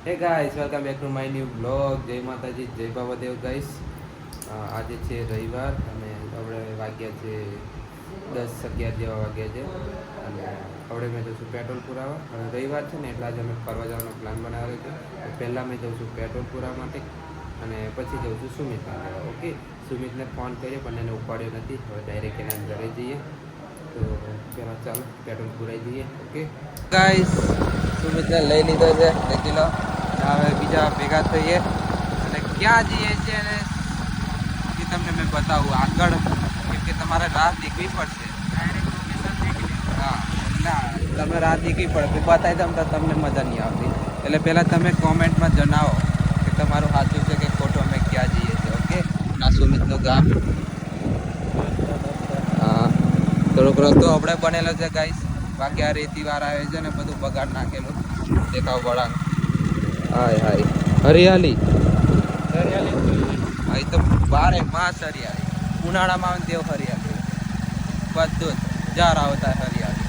હે guys welcome back to my new blog. જય માતાજી, જય બાબાદેવ ગાઈસ. આજે છે રવિવાર અને આપણે વાગ્યા છે 10-11 જેવા વાગ્યા છે અને આપણે મેં જઈશું પેટ્રોલ પુરાવા. અને રવિવાર છે ને એટલે આજે અમે ફરવા જવાનો પ્લાન બનાવેલો છે. તો પહેલાં મેં જઉં છું પેટ્રોલ પુરાવા માટે અને પછી જઉં છું સુમિતને લેવા. ઓકે, સુમિતને ફોન કર્યો પણ એને ઉપાડ્યો નથી. હવે ડાયરેક્ટ એના ઘરે જઈએ. તો પહેલાં ચાલો પેટ્રોલ પુરાઈ દઈએ. ઓકે ગાઈસ, સુમિતને લઈ લીધો છે, દેખી લો. હવે બીજા ભેગા થઈએ અને ક્યાં જઈએ છીએ અને એ તમને મેં બતાવું આગળ, કેમ કે તમારે રાહ દેખવી પડશે. હા, ના તમે રાહ દેખવી પડે, બતાવી દઉં તો તમને મજા નહીં આવતી. એટલે પહેલાં તમે કોમેન્ટમાં જણાવો કે તમારું સાચું છે કે ખોટું, અમે ક્યાં જઈએ છીએ. ઓકે, આ સુમિતનું ગામ. હા, થોડોક રસ્તો આપણે બનેલો છે ગાઈસ, બાકી આ રેતી વાર આવે છે ને બધું બગાડ નાખેલું. દેખાવ વળાંક, હાય હાય, હરિયાળી હા, તો બારે માસ હરિયાળી. ઉનાળામાં આવે તેવું હરિયાળી, બધું જ જાર આવતા હરિયાળી.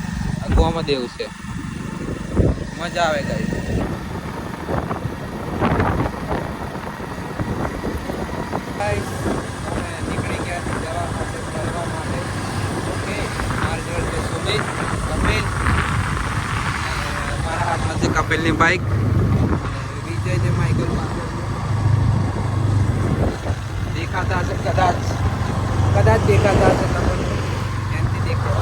ગોમાં દેવું છે, મજા આવે ગાઈસ. નીકળી ગયા છે જવા માટે, ફરવા માટે. ઓકે, મારી જોડે છે સુમિત, કપિલ, મારા હાથમાં છે કપિલની બાઇક. વિજય છે માઇકલ પાસે, દેખાતા હશે કદાચ દેખાતા હશે તમને, એમથી દેખાય.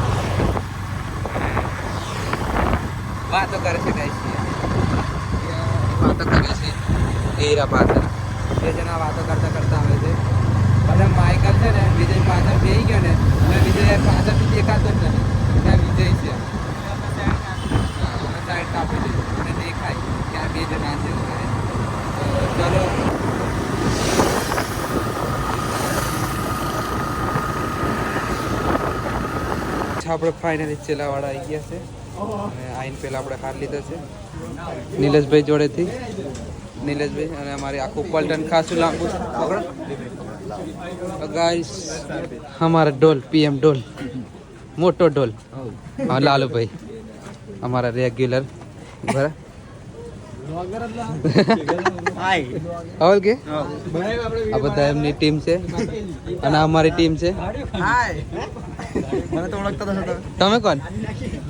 વાતો કરે છે ગાઈસ, વાતો કરે છે એરા પાસે. બે જણા વાતો કરતા આવે છે. અને માઇકલ છે ને વિજય પાછળ બેસી ગયો ને, અને વિજય પાછળથી દેખાતો જ નથી. ત્યાં વિજય છે, સાઈડ કાપી દીધું અને દેખાય ત્યાં બે જણા છે. ચલો આપણે ફાઇનલી ચેલાવાળા આવી ગયા છે અને આઈને પહેલાં આપણે હાર લીધો છે નિલેશભાઈ જોડેથી. નિલેશભાઈ અને અમારી આખું પલટન ખાસું લાંબુ છે. ગાઈસ, हमारा डोल पीएम डोल, मोटो डोल. हाँ, लालूभाई हमारा रेगुलर बरा और के આ બધા એમની ટીમ છે અને અમારી ટીમ છે. મને તો ઓળખતા તો તમે કોણ?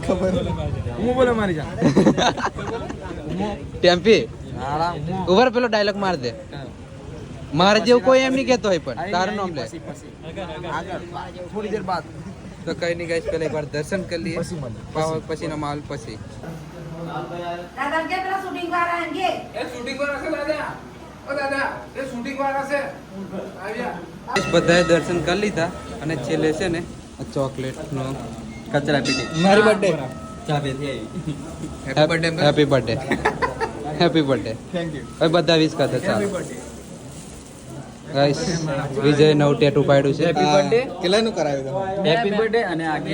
ખબર હું બોલે મારી જા ટેમ્પી ઉભર પેલો ડાયલોગ માર દે. મારે જેવું કોઈ એમ નહીં કહેતો હોય પણ તારું નામ લે. થોડી દેર બાદ તો કઈ નહીં ગાઈસ, પહેલા એકવાર દર્શન કરી લઈએ, પછીનો માલ પછી. દાદા કે પેલા શૂટિંગ વાળા આંગે એ શૂટિંગ વાળા છે દાદા, ઓ દાદા એ શૂટિંગ વાળા છે આવ્યા. બધાએ દર્શન કરી લીધા અને છેલ્લે છે ને ચોકલેટનો કચરા પીટી મારી બર્થડે ચા પીતી happy birthday happy birthday. Thank you. હવે બધા વિશ કરતા ચાલો ગાઈસ. વિજય નવું ટેટુ પાડ્યું છે. હેપી બર્થડે કેટલાનું કરાવ્યું તમે? હેપી બર્થડે અને આગે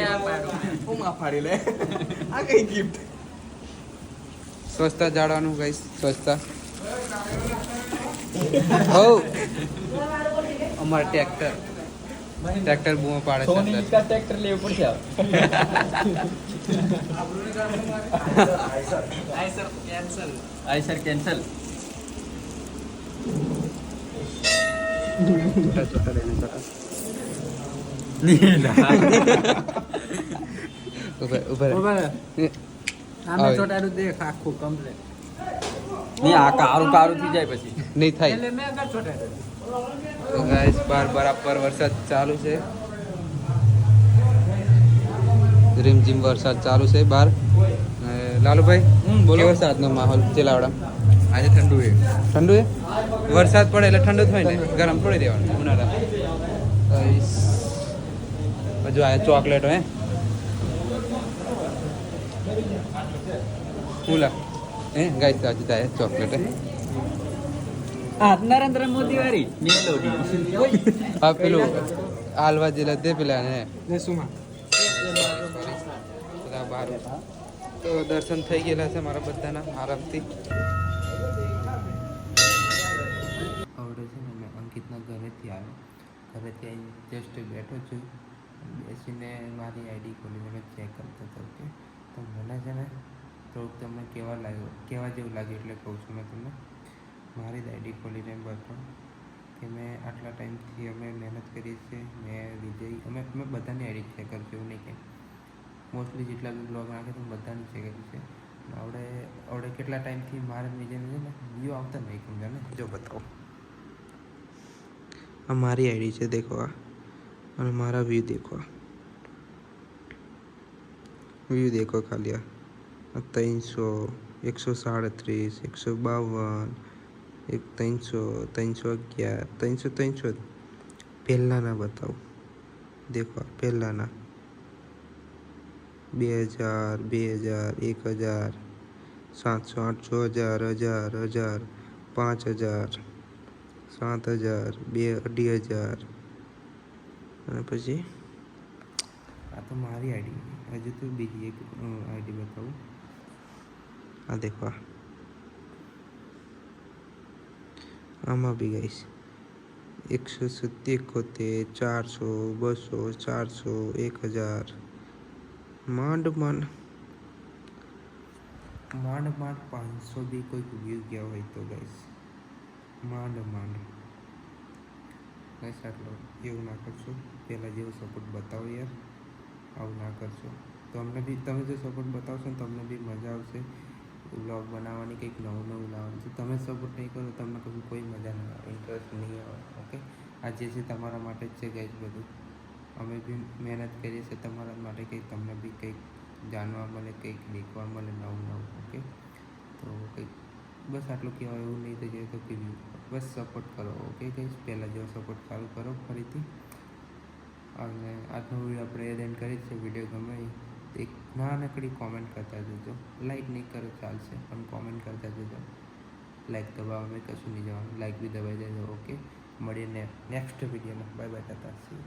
હું માં ફાડી લે આ કઈ ગિફ્ટ. સ્વચ્છતા જાળવાનું ગાઈસ, સ્વચ્છતા. હો અમાર ટ્રેક્ટર બૂમો પાડે છે અંદર. ટ્રેક્ટર લેવું પડશે આઈસર કેન્સલ. છોટા લેને છોટા ઉભર આમે ચોટાડું દેખ આખું કમ્પ્લીટ. નહીં આ કારું થઈ જાય પછી નહીં થાય. એટલે મેં આગળ ચોટાડ્યું. તો ગાઈસ, બાર બરાબર વરસાદ ચાલુ છે, રીમઝીમ વરસાદ ચાલુ છે બહાર. લાલુભાઈ, બોલો. કેવો વરસાદનો માહોલ ચેલાવડા? આજે ઠંડુ છે. ઠંડુ છે? વરસાદ પડે એટલે ઠંડુ જ હોય ને, ગરમ થોડી દેવાનું ઉનાળા. હજુ આ ચોકલેટ હે ફૂલા હે ગાઈસ, હજુ થાય ચોકલેટ હે. આ નરેન્દ્ર મોદી વાળી મેલોડી. હા, પેલું હાલવા જેલા દે પેલા ને સુમા બધા બહાર. તો દર્શન થઈ ગયેલા છે મારા બધાના આરામથી. આવડે છે ને, મેં અંકિતના ઘરેથી આવ્યો. ઘરેથી આવીને જસ્ટ બેઠો છું. બેસીને મારી આઈડી ખોલીને મેં ચેક કરતો હતો. ઓકે, તો મને છે ને થોડુંક તમને કેવા જેવું લાગ્યું એટલે કહું છું મેં તમને. મારી જ આઈડી ખોલીને બતાવું કે મેં આટલા ટાઈમથી અમે મહેનત કરી છે. મેં વિજય અમે બધાની આઈડી ચેક કરશું એવું નહીં કે મોસ્ટલી જેટલા બી બ્લોગ નાખે તો બધાની ચેક કરી છે. આવડે કેટલા ટાઈમથી મારા વિજયને છે ને વ્યૂ આવતા નહીં સમજા ને. જો બતાવો, આ મારી આઈડી છે દેખો, આ અને મારા વ્યૂ દેખો, વ્યૂ દેખો ખાલી આ 300, 137, 152, 300, 311, 300 પહેલાંના બતાવું. દેખો પહેલાંના 2000, 1000, 700, 800, 1000, 5000, 7000, 2500 અને પછી આ તો મારી આઈડી. હજુ તો બીજી એક આઈડી બતાવું. આ દેખો, આમાં બી ગાઈશ 171, 400, 200, 400, 1000, માંડ 500 બી કોઈક વ્યૂ ગયા હોય તો ગાઈશ, માંડ ગાઈશ આટલો. એવું ના કરશો, પહેલાં જેવો સપોર્ટ બતાવો યાર, આવું ના કરશો. તો અમને બી તમે જો સપોર્ટ બતાવશો ને તમને બી મજા આવશે વ્લોગ બનાવવાની, કંઈક નવું લાવવાનું છે. તમે સપોર્ટ નહીં કરો તમને કશું કોઈ મજા નહીં આવે, ઇન્ટરેસ્ટ નહીં આવે. ઓકે, આ જે છે તમારા માટે જ છે ગાઈસ બધું. અમે બી મહેનત કરીએ છીએ તમારા માટે, કંઈક તમને બી કંઈક જાણવા મળે, કંઈક શીખવા મળે નવું. ઓકે, તો કંઈક બસ આટલું કહેવાય. એવું નહીં થઈ જાય તો કે બસ સપોર્ટ કરો. ઓકે ગાઈસ, પહેલાં જેવો સપોર્ટ ચાલુ કરો ફરીથી. અને આજનો વિડીયો આપણે એ એન્ડ કરી છે. વિડીયો ગમે એક નાનકડી કોમેન્ટ કરતા જજો. લાઈક નહીં કરો ચાલશે, પણ કોમેન્ટ કરતા જજો. લાઈક દબાવવામાં કશું નહીં જવાનું, લાઈક બી દબાઈ દેજો. ઓકે, મળીને નેક્સ્ટ વિડીયોમાં. Bye bye, Tata, C you.